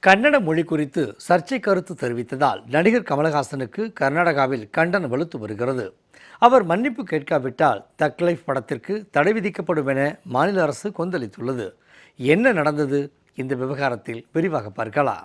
கன்னட மொழி குறித்து சர்ச்சை கருத்து தெரிவித்ததால் நடிகர் கமலஹாசனுக்கு கர்நாடகாவில் கண்டனம் வலுத்து வருகிறது. அவர் மன்னிப்பு கேட்காவிட்டால் தக் லைஃப் படத்திற்கு தடை விதிக்கப்படும் என மாநில அரசு கொந்தளித்துள்ளது. என்ன நடந்தது? இந்த விவகாரத்தில் விரிவாக பார்க்கலாம்.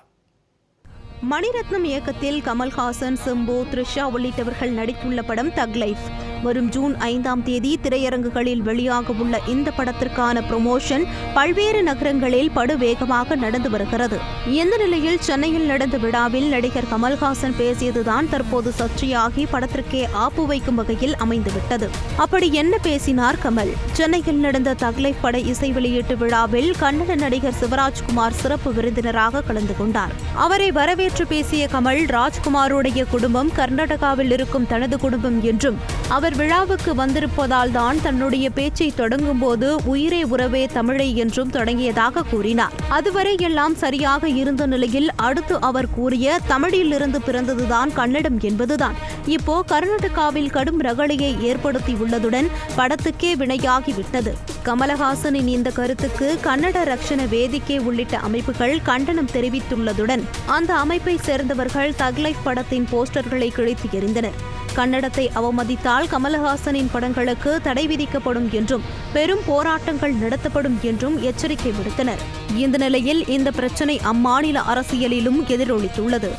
மணிரத்னம் இயக்கத்தில் கமல்ஹாசன், சிம்பு, த்ரிஷா உள்ளிட்டவர்கள் நடித்துள்ள படம் தக் லைஃப் வரும் ஜூன் 5ஆம் தேதி திரையரங்குகளில் வெளியாக உள்ள இந்த படத்திற்கான ப்ரமோஷன் பல்வேறு நகரங்களில் படுவேகமாக நடந்து வருகிறது. இந்த நிலையில் சென்னையில் நடந்த விழாவில் நடிகர் கமல்ஹாசன் பேசியதுதான் தற்போது சர்ச்சையாகி படத்திற்கே ஆப்பு வைக்கும் வகையில் அமைந்துவிட்டது. அப்படி என்ன பேசினார் கமல்? சென்னையில் நடந்த தக் லைஃப் பட இசை வெளியீட்டு விழாவில் கன்னட நடிகர் சிவராஜ்குமார் சிறப்பு விருந்தினராக கலந்து கொண்டார். அவரை வரவேற்று பேசிய கமல், ராஜ்குமாருடைய குடும்பம் கர்நாடகாவில் இருக்கும் தனது குடும்பம் என்றும் அவர் விழாவுக்கு வந்திருப்பதால் தான் தன்னுடைய பேச்சை தொடங்கும் போது உயிரே உறவே தமிழை என்றும் தொடங்கியதாக கூறினார். அதுவரை எல்லாம் சரியாக இருந்த நிலையில் அடுத்து அவர் கூறிய தமிழிலிருந்து பிறந்ததுதான் கன்னடம் என்பதுதான் இப்போ கர்நாடகாவில் கடும் ரகளையை ஏற்படுத்தியுள்ளதுடன் படத்துக்கே வினையாகிவிட்டது. கமலஹாசனின் இந்த கருத்துக்கு கன்னட ரக்ஷண வேதிக்கை உள்ளிட்ட அமைப்புகள் கண்டனம் தெரிவித்துள்ளதுடன் அந்த அமைப்பை சேர்ந்தவர்கள் தக் லைஃப் படத்தின் போஸ்டர்களை கிழித்து எறிந்தனர். கன்னடத்தை அவமதித்தால் கமலஹாசனின் படங்களுக்கு தடை விதிக்கப்படும் என்றும் பெரும் போராட்டங்கள் நடத்தப்படும் என்றும் எச்சரிக்கை விடுத்தனர். இந்த நிலையில் இந்த பிரச்சினை அம்மாநில அரசியலிலும் எதிரொலித்துள்ளது.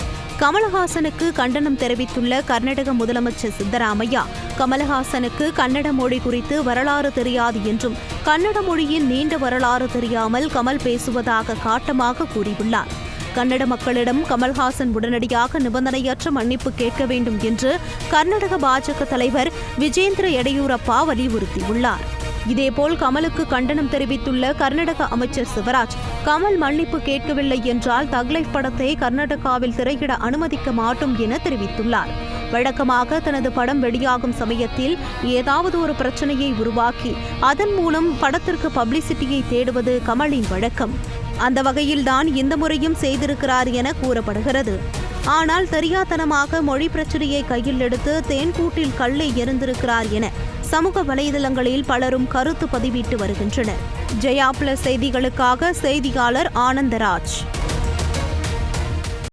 கமலஹாசனுக்கு கண்டனம் தெரிவித்துள்ள கர்நாடக முதலமைச்சர் சித்தராமையா, கமலஹாசனுக்கு கன்னட மொழி குறித்து வரலாறு தெரியாது என்றும் கன்னட மொழியின் நீண்ட வரலாறு தெரியாமல் கமல் பேசுவதாக காட்டமாக கூறியுள்ளார். கன்னட மக்களிடம் கமல்ஹாசன் உடனடியாக நிபந்தனையற்ற மன்னிப்பு கேட்க வேண்டும் என்று கர்நாடக பாஜக தலைவர் விஜேந்திர எடியூரப்பா வலியுறுத்தியுள்ளார். இதேபோல் கமலுக்கு கண்டனம் தெரிவித்துள்ள கர்நாடக அமைச்சர் சிவராஜ், கமல் மன்னிப்பு கேட்கவில்லை என்றால் தக் லைஃப் படத்தை கர்நாடகாவில் திரையிட அனுமதிக்க மாட்டோம் என தெரிவித்துள்ளார். வழக்கமாக தனது படம் வெளியாகும் சமயத்தில் ஏதாவது ஒரு பிரச்சனையை உருவாக்கி அதன் மூலம் படத்திற்கு பப்ளிசிட்டியை தேடுவது கமலின் வழக்கம். அந்த வகையில்தான் இந்த முறையும் செய்திருக்கிறார் என கூறப்படுகிறது. ஆனால் தெரியாதனமாக மொழி பிரச்சனையை கையில் எடுத்து தேன்கூட்டில் கல்லை எறிந்திருக்கிறார் என சமூக வலைதளங்களில் பலரும் கருத்து பதிவிட்டு வருகின்றனர். ஜெயா பிளஸ் செய்திகளுக்காக செய்தியாளர் ஆனந்தராஜ்.